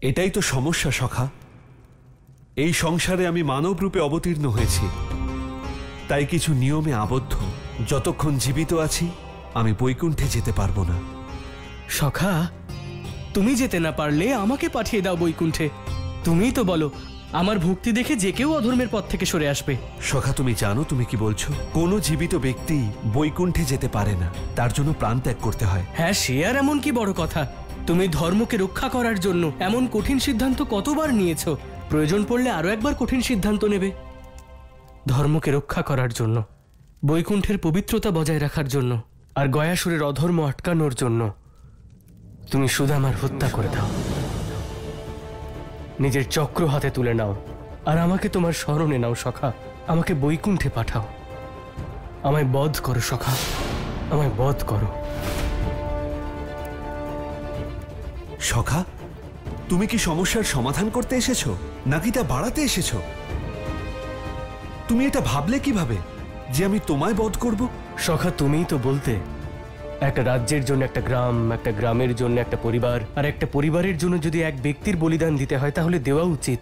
এটাই তো সমস্যা সখা। এই সংসারে আমি মানব রূপে অবতীর্ণ হয়েছি, তাই কিছু নিয়মে আবদ্ধ। যতক্ষণ জীবিত আছি আমি বৈকুণ্ঠে যেতে পারবো না। সখা, তুমি যেতে না পারলে আমাকে পাঠিয়ে দাও বৈকুণ্ঠে। তুমিই তো বলো আমার ভক্তি দেখে যে কেউ অধর্মের পথ থেকে সরে আসবে। সখা, তুমি জানো তুমি কি বলছো? কোনো জীবিত ব্যক্তি বৈকুণ্ঠে যেতে পারে না, তার জন্য প্রাণ ত্যাগ করতে হয়। হ্যাঁ, সে আর এমন কি বড় কথা। তুমি ধর্মকে রক্ষা করার জন্য এমন কঠিন সিদ্ধান্ত কতবার নিয়েছো, প্রয়োজন পড়লে আরো একবার কঠিন সিদ্ধান্ত নেবে। ধর্মকে রক্ষা করার জন্য, বৈকুণ্ঠের পবিত্রতা বজায় রাখার জন্য, আর গয়াসুরের অধর্ম আটকানোর জন্য তুমি সুদামার হত্যা করে দাও, নিজের চক্র হাতে তুলে নাও, আর আমাকে তোমার স্মরণে নাও সখা। আমাকে বৈকুণ্ঠে পাঠাও, আমায় বধ করো সখা, আমায় বধ করো। সখা, তুমি কি সমস্যার সমাধান করতে এসেছো নাকি তা বাড়াতে এসেছো? তুমি এটা ভাবলে কিভাবে যে আমি তোমায় বধ করব? সখা, তুমিই তো বলতে একটা রাজ্যের জন্য একটা গ্রাম, একটা গ্রামের জন্য একটা পরিবার, আর একটা পরিবারের জন্য যদি এক ব্যক্তির বলিদান দিতে হয় তাহলে দেওয়া উচিত।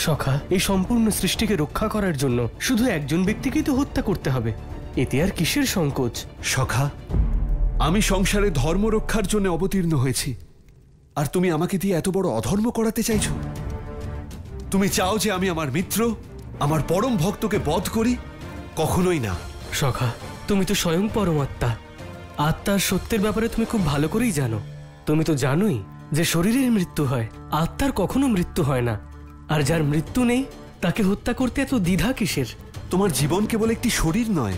সখা, এই সম্পূর্ণ সৃষ্টিকে রক্ষা করার জন্য শুধু একজন ব্যক্তিকেই তো হত্যা করতে হবে, এতে আর কিসের সংকোচ? সখা, আমি সংসারে ধর্ম রক্ষার জন্য অবতীর্ণ হয়েছি, আর তুমি আমাকে দিয়ে এত বড় অধর্ম করাতে চাইছো? তুমি চাও যে আমি আমার মিত্র, আমার পরম ভক্তকে বধ করি? কখনোই না। সখা, তুমি তো স্বয়ং পরমাত্মা, আত্মার সত্যের ব্যাপারে তুমি খুব ভালো করেই জানো। তুমি তো জানোই যে শরীরের মৃত্যু হয়, আত্মার কখনো মৃত্যু হয় না। আর যার মৃত্যু নেই তাকে হত্যা করতে এত দ্বিধা কিসের? তোমার জীবন কেবল একটি শরীর নয়,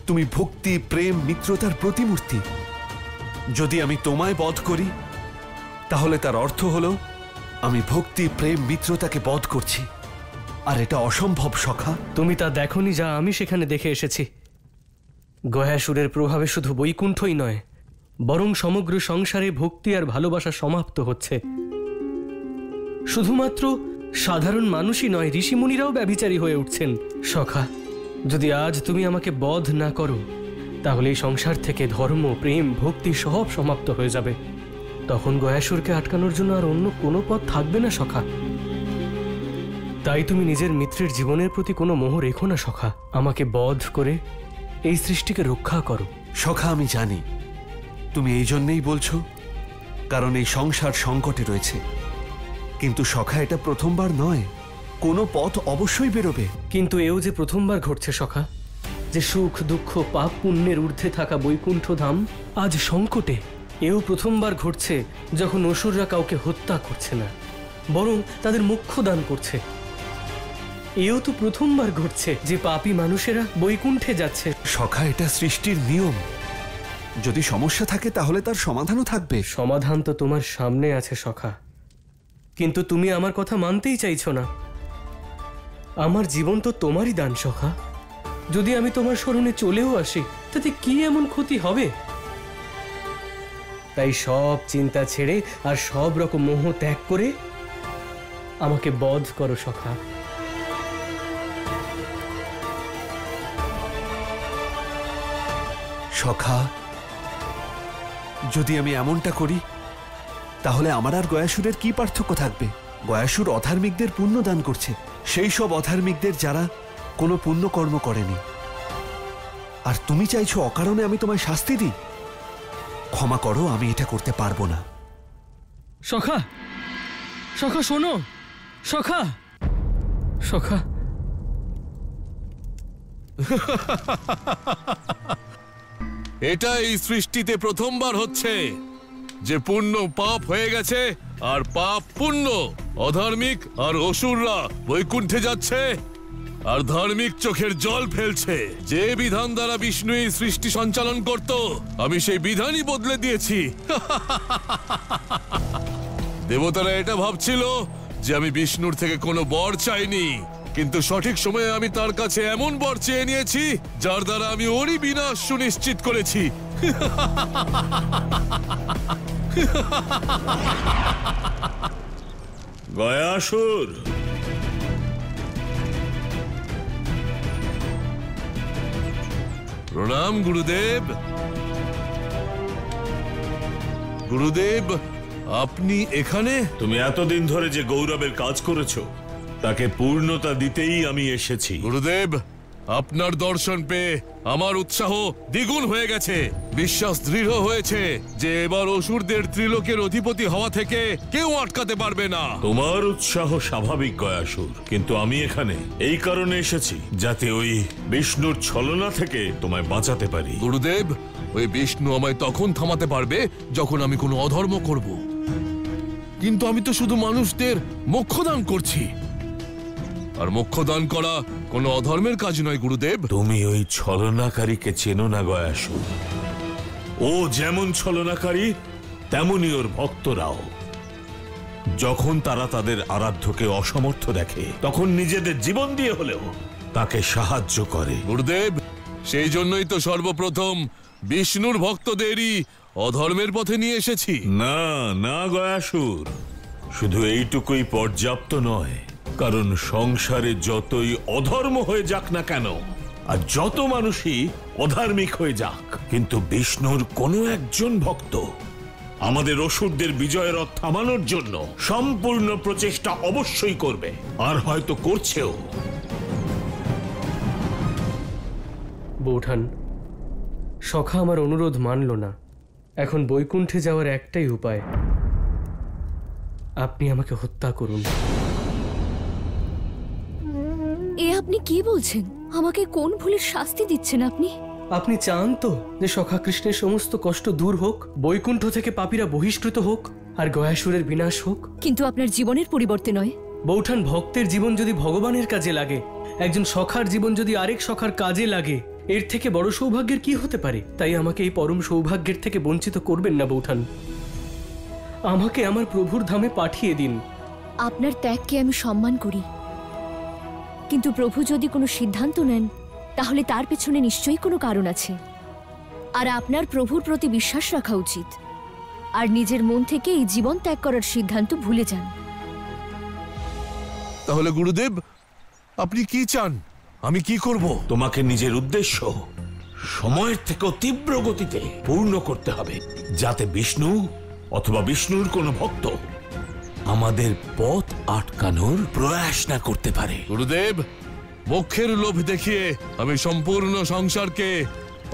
তুমি ভক্তি, প্রেম, মিত্রতার প্রতিমূর্তি। যদি আমি তোমায় বধ করি তাহলে তার অর্থ হলো আমি ভক্তি, প্রেম, মিত্রতাকে বধ করছি, আর এটা অসম্ভব সখা। তুমি তা দেখোনি যা আমি সেখানে দেখে এসেছি। গয়াসুরের প্রভাবে শুধু বৈকুণ্ঠই নয়, বরং সমগ্র সংসারে ভক্তি আর ভালোবাসা সমাপ্ত হচ্ছে। শুধুমাত্র সাধারণ মানুষই নয়, ঋষিমুনিরাও ব্যভিচারী হয়ে উঠছেন। সখা, যদি আজ তুমি আমাকে বধ না করো তাহলে এই সংসার থেকে ধর্ম, প্রেম, ভক্তি সব সমাপ্ত হয়ে যাবে। তখন গয়াসুরকে আটকানোর জন্য আর অন্য কোনো পথ থাকবে না সখা। তাই তুমি নিজের মিত্রের জীবনের প্রতি কোনো মোহ রেখো না সখা। আমাকে বধ করে এই সৃষ্টিকে রক্ষা করো। সখা, আমি জানি তুমি এই জন্যেই বলছো কারণ এই সংসার সংকটে রয়েছে, কিন্তু সখা এটা প্রথমবার নয়, কোনো পথ অবশ্যই বেরোবে। কিন্তু এও যে প্রথমবার ঘটছে সখা, যে সুখ দুঃখ পাপ পুণ্যের ঊর্ধ্বে থাকা বৈকুণ্ঠ ধাম আজ সংকটে। এও প্রথমবার ঘটছে যখন অসুররা কাউকে হত্যা করছে না, বরং তাদের মোক্ষ দান করছে। এও তো প্রথমবার ঘটছে যে পাপী মানুষেরা বৈকুণ্ঠে যাচ্ছে। সখা, এটা সৃষ্টির নিয়ম, যদি সমস্যা থাকে তাহলে তার সমাধানও থাকবে। সমাধান তো তোমার সামনে আছে সখা, কিন্তু তুমি আমার কথা মানতেই চাইছো না। আমার জীবন তো তোমারই দান সখা, যদি আমি তোমার শরণে চলেও আসি তাতে কি এমন ক্ষতি হবে? তাই সব চিন্তা ছেড়ে আর সব রকম মোহ ত্যাগ করে আমাকে বধ করো সখা। সখা, যদি আমি এমনটা করি তাহলে আমার আর গয়াসুরের কি পার্থক্য থাকবে? গয়াসুর অধার্মিকদের পুণ্য দান করছে, সেই সব অধার্মিকদের যারা কোনো পুণ্যকর্ম করেনি। আর তুমি চাইছো অকারণে আমি তোমায় শাস্তি দিই? ক্ষমা করো, আমি এটা করতে পারবো না। সখা, সখা শোনো, সখা, সখা। এটা এই সৃষ্টিতে প্রথমবার হচ্ছে যে পুণ্য পাপ হয়ে গেছে আর পাপ পুণ্য, অধার্মিক আর অসুররা বৈকুণ্ঠে যাচ্ছে আর ধার্মিক চোখের জল ফেলছে। যে বিধান দ্বারা বিষ্ণু এই সৃষ্টি সঞ্চালন করত, আমি সেই বিধানই বদলে দিয়েছি। দেবতারা এটা ভাবছিল যে আমি বিষ্ণুর থেকে কোনো বর চাইনি, কিন্তু সঠিক সময়ে আমি তার কাছে এমন বর চেয়ে নিয়েছি যার দ্বারা আমি ওরই বিনাশ সুনিশ্চিত করেছি। গয়াসুর, প্রণাম গুরুদেব। গুরুদেব, আপনি এখানে? তুমি এতদিন ধরে যে গৌরবের কাজ করেছো তাকে পূর্ণতা দিতেই আমি এসেছি। গুরুদেব, আপনার দর্শন পেয়ে আমার উৎসাহ দ্বিগুণ হয়ে গেছে। বিশ্বাস দৃঢ় হয়েছে যে এবার অসুরদের ত্রিলোকের অধিপতি হওয়া থেকে কেউ আটকাতে পারবে না। তোমার উৎসাহ স্বাভাবিক গয়াসুর, কিন্তু আমি এখানে এই কারণে এসেছি যাতে ওই বিষ্ণুর ছলনা থেকে তোমায় বাঁচাতে পারি। গুরুদেব, ওই বিষ্ণু আমায় তখন থামাতে পারবে যখন আমি কোনো অধর্ম করব, কিন্তু আমি তো শুধু মানুষদের মোক্ষদান করছি, আর মোক্ষদান করা কোনো অধর্মের কাজ নয় গুরুদেব। তুমি ওই ছলনাকারীকে চেনো না গয়াসুর। ও যেমন ছলনাকারী তেমনি ওর ভক্তরাও। যখন তারা তাদের আরাধ্যকে অসমর্থ দেখে তখন নিজেদের জীবন দিয়ে হলেও তাকে সাহায্য করে। গুরুদেব, সেই জন্যই তো সর্বপ্রথম বিষ্ণুর ভক্তদেরই অধর্মের পথে নিয়ে এসেছি। না না গয়াসুর, শুধু এইটুকুই পর্যাপ্ত নয়, কারণ সংসারে যতই অধর্ম হয়ে যাক না কেন আর যত মানুষই অধার্মিক হয়ে যাক, কিন্তু বিষ্ণুর কোনো একজন ভক্ত আমাদের অসুরদের বিজয়ের রথ থামানোর জন্য সম্পূর্ণ প্রচেষ্টা অবশ্যই করবে, আর হয়তো করছেও। বৌঠান, সখা আমার অনুরোধ মানল না। এখন বৈকুণ্ঠে যাওয়ার একটাই উপায়, আপনি আমাকে হত্যা করুন। এ আপনি কি বলছেন? আমাকে কোন ভুলের শাস্তি দিচ্ছেন আপনি? আপনি চান তো যে সখা কৃষ্ণের সমস্ত কষ্ট দূর হোক, বৈকুণ্ঠ থেকে পাপীরা বহিষ্কৃত হোক, আর গয়াসুরের বিনাশ হোক? কিন্তু আপনার জীবনের পরিবর্তে নয়। বৌঠান, ভক্তের জীবন যদি ভগবানের কাজে লাগে, একজন সখার জীবন যদি আরেক সখার কাজে লাগে, এর থেকে বড় সৌভাগ্যের কি হতে পারে? তাই আমাকে এই পরম সৌভাগ্যের থেকে বঞ্চিত করবেন না বৌঠান। আমাকে আমার প্রভুর ধামে পাঠিয়ে দিন। আপনার ত্যাগকে আমি সম্মান করি, কিন্তু প্রভু যদি কোনো সিদ্ধান্ত নেন তাহলে তার পেছনে নিশ্চয়ই কোনো কারণ আছে। আর আপনার প্রভুর প্রতি বিশ্বাস রাখা উচিত, আর নিজের মন থেকে এই জীবন ত্যাগ করার সিদ্ধান্ত ভুলে যান। তাহলে গুরুদেব, আপনি কি চান? আমি কি করব? তোমাকে নিজের উদ্দেশ্য সময়ের থেকেও তীব্র গতিতে পূর্ণ করতে হবে, যাতে বিষ্ণু অথবা বিষ্ণুর কোনো ভক্ত আমাদের পথ আটকানোর প্রয়াস না করতে পারে। গুরুদেব, মোক্ষের লোভ দেখিয়ে আমি সম্পূর্ণ সংসারকে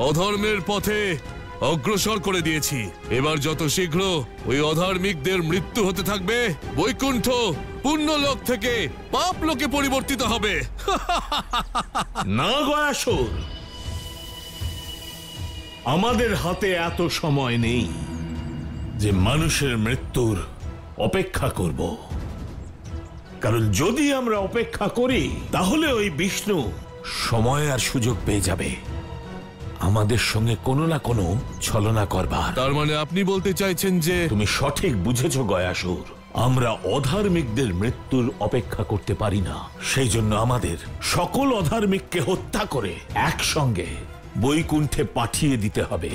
অধর্মের পথে অগ্রসর করে দিয়েছি। এবার যত শীঘ্র ওই অধার্মিকদের মৃত্যু হতে থাকবে, বৈকুণ্ঠ পুণ্যলোক থেকে পাপ লোকে পরিবর্তিত হবে। না গয়াসুর, আমাদের হাতে এত সময় নেই যে মানুষের মৃত্যুর অপেক্ষা করব, কারণ যদি আমরা অপেক্ষা করি তাহলে ওই বিষ্ণু সময় আর সুযোগ পেয়ে যাবে আমাদের সঙ্গে কোনো না কোনো ছলনা করবার। তার মানে আপনি বলতে চাইছেন যে তুমি সঠিক বুঝেছো গয়াসুর, আমরা অধার্মিকদের মৃত্যুর অপেক্ষা করতে পারি না। সেই জন্য আমাদের সকল অধার্মিককে হত্যা করে একসঙ্গে বৈকুণ্ঠে পাঠিয়ে দিতে হবে।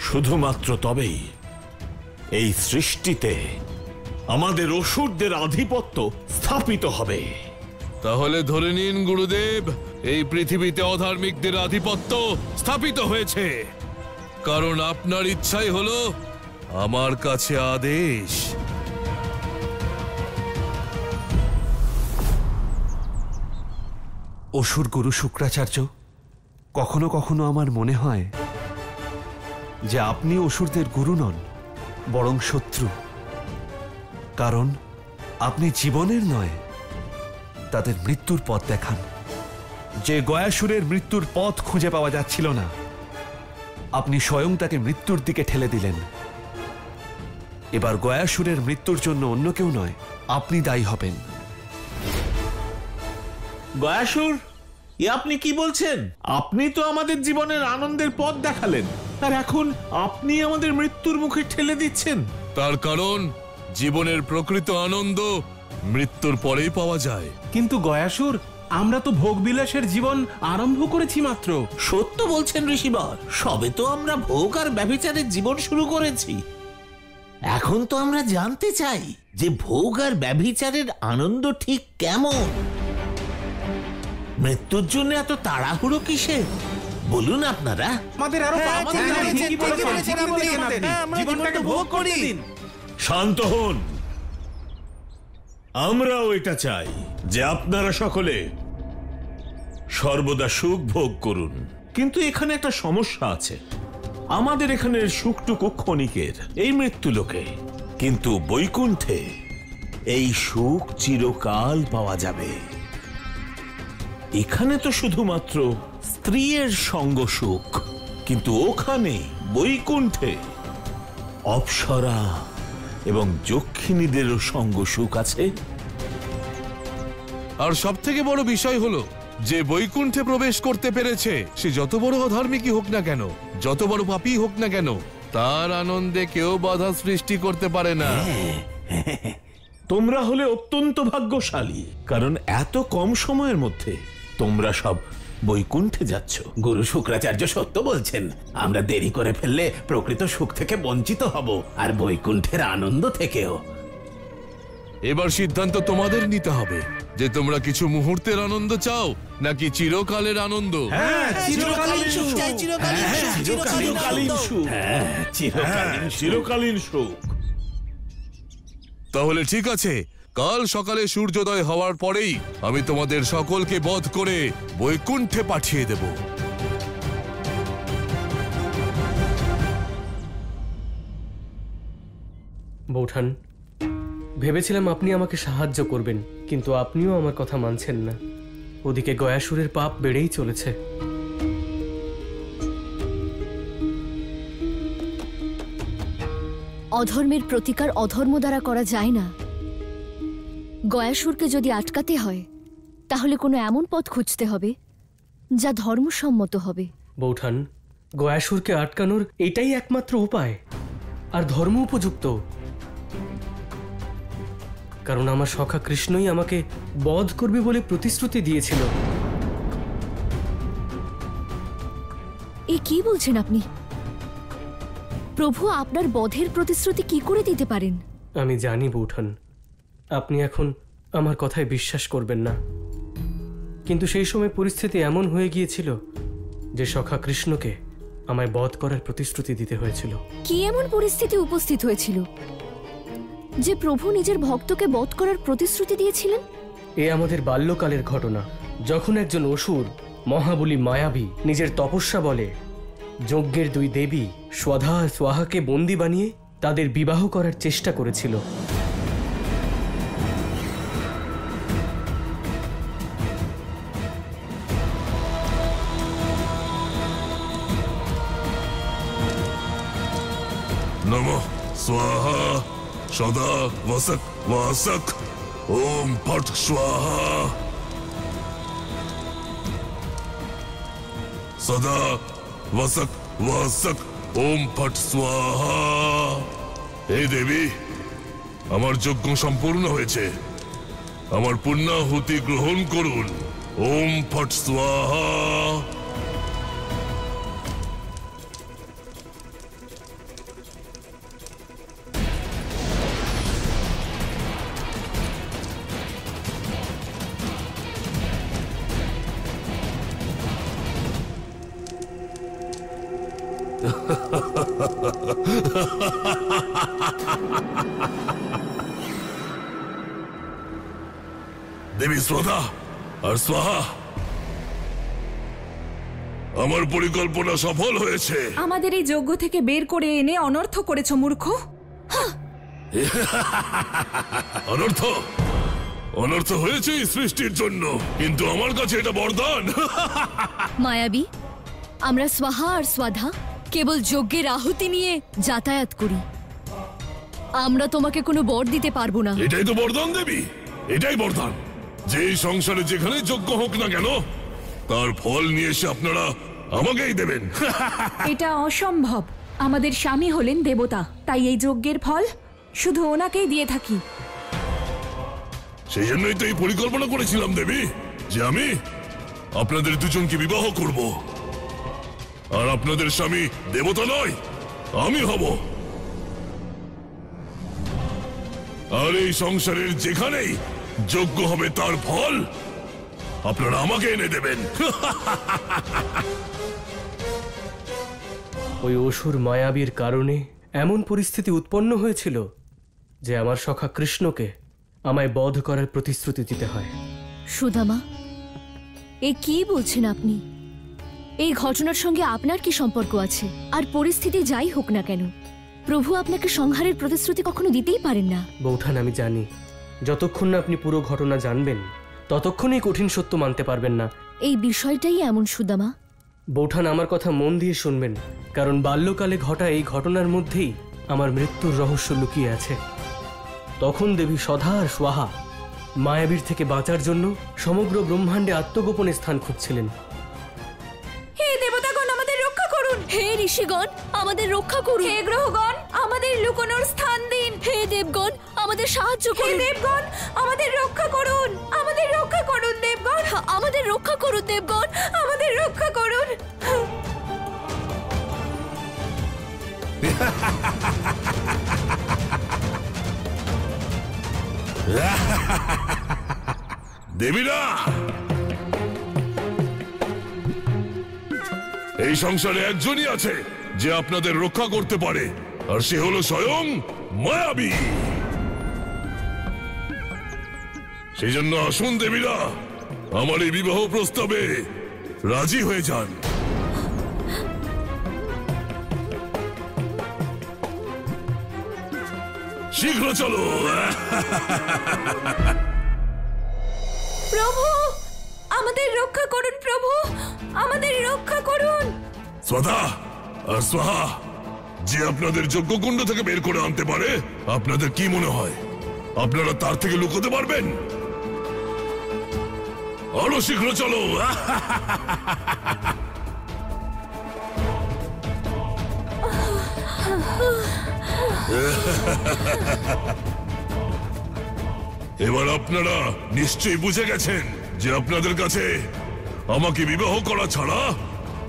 শুধুমাত্র তবেই এই সৃষ্টিতে আমাদের অসুরদের আধিপত্য স্থাপিত হবে। তাহলে ধরে নিন গুরুদেব, এই পৃথিবীতে অধার্মিকদের আধিপত্য স্থাপিত হয়েছে, কারণ আপনার ইচ্ছাই হলো আমার কাছে আদেশ। অসুর গুরু শুক্রাচার্য, কখনো কখনো আমার মনে হয় যে আপনি অসুরদের গুরু নন, বরং শত্রু। কারণ আপনি জীবনের নয়, তাদের মৃত্যুর পথ দেখান। যে গয়াসুরের মৃত্যুর পথ খুঁজে পাওয়া যাচ্ছিল না, আপনি স্বয়ং তাকে মৃত্যুর দিকে ঠেলে দিলেন। এবার গয়াসুরের মৃত্যুর জন্য অন্য কেউ নয়, আপনি দায়ী হবেন। গয়াসুর, এ আপনি কি বলছেন? আপনি তো আমাদের জীবনের আনন্দের পথ দেখালেন, আর এখন আপনি আমাদের মৃত্যুর মুখে ঠেলে দিচ্ছেন। তার কারণ জীবনের প্রকৃত আনন্দ মৃত্যুর পরেই পাওয়া যায়। কিন্তু গয়াসুর, আমরা তো ভোগবিলাসের জীবন আরম্ভ করেছি মাত্র। সত্য বলছেন ঋষিবর, সবে তো আমরা ভোগ আর ব্যভিচারের জীবন শুরু করেছি। এখন তো আমরা জানতে চাই যে ভোগ আর ব্যভিচারের আনন্দ ঠিক কেমন। মৃত্যুর জন্য এত তাড়াহুড়ো কিসের? বলুন আপনারা। আমাদের আরো জীবনটাকে ভোগ করে দিন। শান্ত হন। আমরাও এটা চাই যে আপনারা সকলে সর্বদা সুখ ভোগ করুন, কিন্তু এখানে একটা সমস্যা আছে। আমাদের এখানের সুখটুকু ক্ষণিকের, এই মৃত্যু লোকে, কিন্তু বৈকুণ্ঠে এই সুখ চিরকাল পাওয়া যাবে। এখানে তো শুধুমাত্র স্ত্রীর সঙ্গ সুখ, কিন্তু ওখানে বৈকুণ্ঠে অপ্সরা এবং যক্ষিণীদেরও সঙ্গ সুখ আছে। আর সব থেকে বড় বিষয় হলো যে বৈকুণ্ঠে প্রবেশ করতে পেরেছে সে যত বড় অধার্মিকই হোক না কেন, যত বড় পাপী হোক না কেন, তার আনন্দে কেউ বাধা সৃষ্টি করতে পারে না। তোমরা হলে অত্যন্ত ভাগ্যশালী, কারণ এত কম সময়ের মধ্যে তোমরা সব বৈকুণ্ঠে যাচ্ছ। গুরু শুক্রাচার্য সত্য বলছেন, আমরা দেরি করে ফেললে প্রকৃত সুখ থেকে বঞ্চিত হব, আর বৈকুণ্ঠের আনন্দ থেকেও। এবার সিদ্ধান্ত তোমাদের নিতে হবে যে তোমরা কিছু মুহূর্তের আনন্দ চাও নাকি চিরকালের আনন্দ। চিরকালীন সুখ। তাহলে ঠিক আছে, কাল সকালে সূর্যোদয় হওয়ার পরেই আমি তোমাদের সকলকে বধ করে বৈকুণ্ঠে পাঠিয়ে দেব। বৌঠান, ভেবেছিলাম আপনি আমাকে সাহায্য করবেন, কিন্তু আপনিও আমার কথা মানছেন না। ওদিকে গয়াসুরের পাপ বেড়েই চলেছে। অধর্মের প্রতিকার অধর্ম দ্বারা করা যায় না। গয়াসুরকে যদি আটকাতে হয় তাহলে কোনো এমন পথ খুঁজতে হবে যা ধর্মসম্মত হবে। বৌঠান, গয়াসুরকে আটকানোর এটাই একমাত্র উপায়, আর ধর্ম উপযুক্ত। কারণ আমার সখা কৃষ্ণই আমাকে বধ করবে বলে প্রতিশ্রুতি দিয়েছিল। এ কি বলছেন আপনি? প্রভু আপনার বধের প্রতিশ্রুতি কি করে দিতে পারেন? আমি জানি বৌঠান, আপনি এখন আমার কথায় বিশ্বাস করবেন না, কিন্তু সেই সময় পরিস্থিতি এমন হয়ে গিয়েছিল যে সখা কৃষ্ণকে আমায় বধ করার প্রতিশ্রুতি দিতে হয়েছিল। কি এমন পরিস্থিতি উপস্থিত হয়েছিল যে প্রভু নিজের ভক্তকে বধ করার প্রতিশ্রুতি দিয়েছিলেন? এ আমাদের বাল্যকালের ঘটনা, যখন একজন অসুর মহাবলী মায়াবী নিজের তপস্যা বলে যজ্ঞের দুই দেবী স্বধা আর স্বাহাকে বন্দী বানিয়ে তাদের বিবাহ করার চেষ্টা করেছিল। নমঃ স্বাহা সদা वसक वासक ओम फट स्वाहा सदा वसक वासक ओम फट स्वाहा। হে দেবী, আমার যজ্ঞ সম্পূর্ণ হয়েছে, আমার পুণ্যাহুতি গ্রহণ করুন। ওম ফট স্বাহা। দেবী শ্রদ্ধা আর স্বাহা, আমার পরিকল্পনা সফল হয়েছে। আমাদের এই যজ্ঞ থেকে বের করে এনে অনর্থ করেছ মূর্খ। অনর্থ অনর্থ হয়েছে এই সৃষ্টির জন্য, কিন্তু আমার কাছে এটা বরদান। মায়াবী, আমরা স্বাহা আর স্বাধা কেবল যজ্ঞের আহুতি নিয়ে যাতায়াত করি, আমরা তোমাকে কোনো বর দিতে পারবো না। এটাই তো বরদান দেবী, এটাই বরদান যে এই সংসারে যেখানে যজ্ঞ হোক না কেন তার ফল নিয়ে এসে আপনারা আমাকেই দেবেন। এটা অসম্ভব। আমাদের স্বামী হলেন দেবতা, তাই এই যজ্ঞের ফল শুধু ওনাকেই দিয়ে থাকি। সেই জন্যই তো এই পরিকল্পনা করেছিলাম দেবী যে আমি আপনাদের দুজনকে বিবাহ করব, আর আপনাদের স্বামী দেবতা নয়, আমি হব। আর এই সংসারের যেখানেই যজ্ঞ হবে তার ফল আপনারা আমাকে এনে দেবেন। ওই অসুর মায়াবীর কারণে এমন পরিস্থিতি উৎপন্ন হয়েছিল যে আমার সখা কৃষ্ণকে আমায় বধ করার প্রতিশ্রুতি দিতে হয়। সুদামা, এ কি বলছেন আপনি? এই ঘটনার সঙ্গে আপনার কি সম্পর্ক আছে? আর পরিস্থিতি যাই হোক না কেন, প্রভু আপনাকে সংহারের প্রতিশ্রুতি কখনো দিতেই পারেন না। বৌঠান, আমি জানি যতক্ষণ না আপনি পুরো ঘটনা জানবেন ততক্ষণই কঠিন সত্য মানতে পারবেন না। এই বিষয়টাই এমন সুদামা। বৌঠান, আমার কথা মন দিয়ে শুনবেন, কারণ বাল্যকালে ঘটা এই ঘটনার মধ্যেই আমার মৃত্যুর রহস্য লুকিয়ে আছে। তখন দেবী সধা আর স্বাহা মায়াবীর থেকে বাঁচার জন্য সমগ্র ব্রহ্মাণ্ডে আত্মগোপনে স্থান খুঁজছিলেন। হে দেবতাগণ, আমাদের রক্ষা করুন। হে ঋষিগণ, আমাদের রক্ষা করুন। হে গ্রহগণ, আমাদের লুকোনোর স্থান দিন। হে দেবগণ, আমাদের সাহায্য হে করুন। দেবগণ, আমাদের রক্ষা করুন। আমাদের রক্ষা করুন দেবগণ। আমাদের রক্ষা করুন দেবগণ। আমাদের রক্ষা করুন। দেবীরা, এই সংসারে একজনই আছে যে আপনাদের রক্ষা করতে পারে, আর সে হলো স্বয়ং মায়াবী। সেই জন্য আসুন দেবীরা, আমার এই বিবাহ প্রস্তাবে রাজি হয়ে যান। শীঘ্র চলো। প্রভু, আমাদের রক্ষা করুন। প্রভু, আমাদের রক্ষা করুন। স্বধা আর স্বাহা যে আপনাদের যজ্ঞকুণ্ড থেকে বের করে আনতে পারে, আপনাদের কি মনে হয় আপনারা তার থেকে লুকোতে পারবেন? আরো শীঘ্র চলো। এবার আপনারা নিশ্চয়ই বুঝে গেছেন যে আপনাদের কাছে আমাকে বিবাহ করা ছাড়া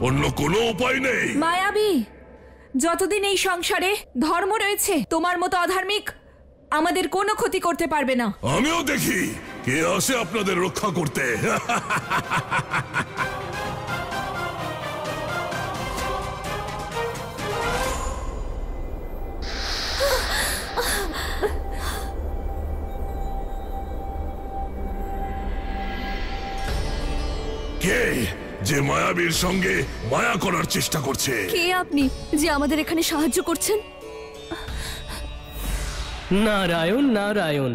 অন্য কোনো উপায় নেই। মায়াবী, যতদিন এই সংসারে ধর্ম রয়েছে, তোমার মতো অধার্মিক আমাদের কোনো ক্ষতি করতে পারবে না। আমিও দেখি কে আসে আপনাদের রক্ষা করতে। কে যে মায়াবীর সঙ্গে মায়া করার চেষ্টা করছে? কে আপনি যে আমাদের এখানে সাহায্য করছেন? নারায়ণ নারায়ণ।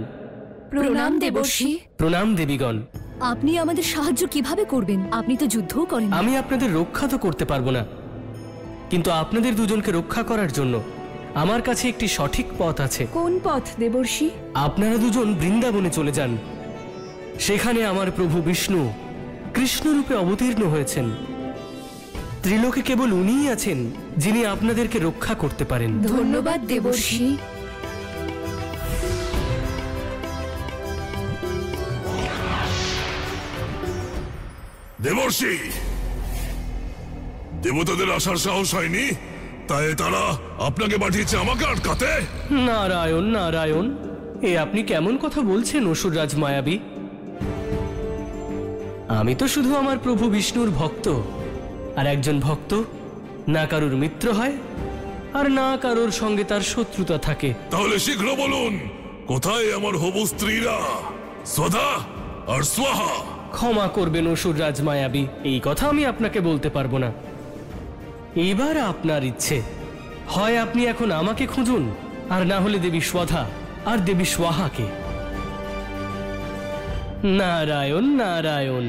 প্রণাম দেবর্ষি। প্রণাম দেবীগণ। আপনি আমাদের সাহায্য কিভাবে করবেন? আপনি তো যুদ্ধও করেন। আমি আপনাদের রক্ষা তো করতে পারবো না, কিন্তু আপনাদের দুজনকে রক্ষা করার জন্য আমার কাছে একটি সঠিক পথ আছে। কোন পথ দেবর্ষি? আপনারা দুজন বৃন্দাবনে চলে যান। সেখানে আমার প্রভু বিষ্ণু কৃষ্ণরূপে অবতীর্ণ হয়েছেন। ত্রিলোকে কেবল উনিই আছেন যিনি আপনাদেরকে রক্ষা করতে পারেন। ধন্যবাদ দেবর্ষি। দেবর্ষি, দেবতাদের আসার সাহস হয়নি, তাই তারা আপনাকে পাঠিয়েছে আমাকে আটকাতে। নারায়ণ নারায়ণ, এ আপনি কেমন কথা বলছেন অসুররাজ মায়াবী? আমি তো শুধু আমার প্রভু বিষ্ণুর ভক্ত, আর একজন ভক্ত না কারুর মিত্র হয় আর না কারোর সঙ্গে তার শত্রুতা থাকে। তাহলে শীঘ্র বলুন, কোথায় আমার হবু স্ত্রীরা সদা আর স্বাহা? ক্ষমা করবেন অসুররাজ মায়াবী, এই কথা আমি আপনাকে বলতে পারবো না। এবার আপনার ইচ্ছে, হয় আপনি এখন আমাকে খুঁজুন, আর না হলে দেবী স্বধা আর দেবী স্বাহাকে। নারায়ণ নারায়ণ।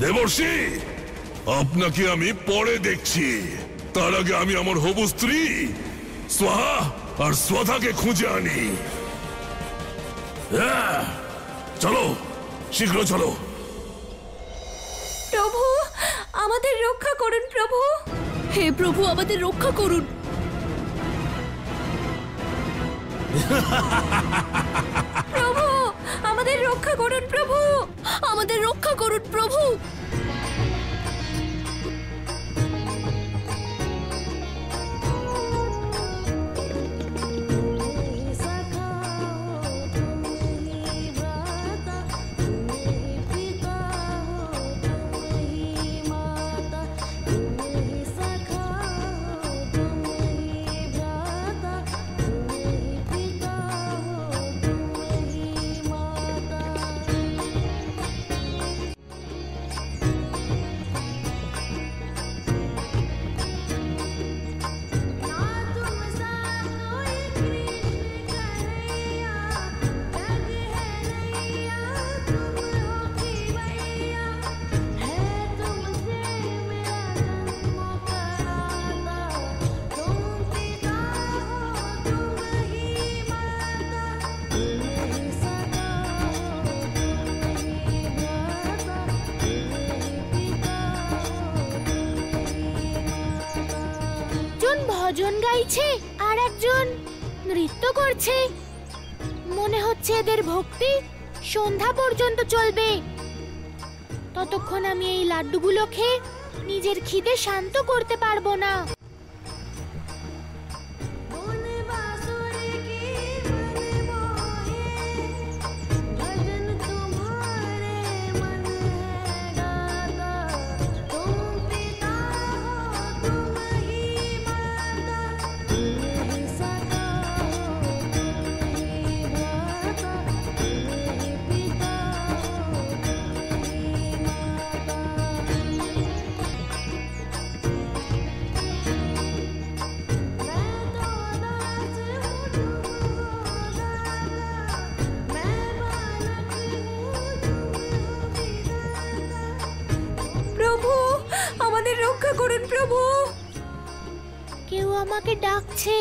দেবর্ষি, আপনাকে আমি পরে দেখছি। তার আগে আমি আমার হবু স্ত্রী স্বাহা আর স্বধাকে খুঁজে আনি। চলো, শীঘ্র চলো। প্রভু, আমাদের রক্ষা করুন। প্রভু, হে প্রভু, আমাদের রক্ষা করুন। প্রভু, আমাদের রক্ষা করুন। প্রভু, আমাদের রক্ষা করুন প্রভু। একজন ভজন গাইছে আর একজন নৃত্য করছে। মনে হচ্ছে এদের ভক্তি সন্ধ্যা পর্যন্ত চলবে। ততক্ষণ আমি এই লাড্ডুগুলো খেয়ে নিজের খিদে শান্ত করতে পারবো না। প্রভু, আমাদের রক্ষা করুন প্রভু। কেউ আমাকে ডাকছে।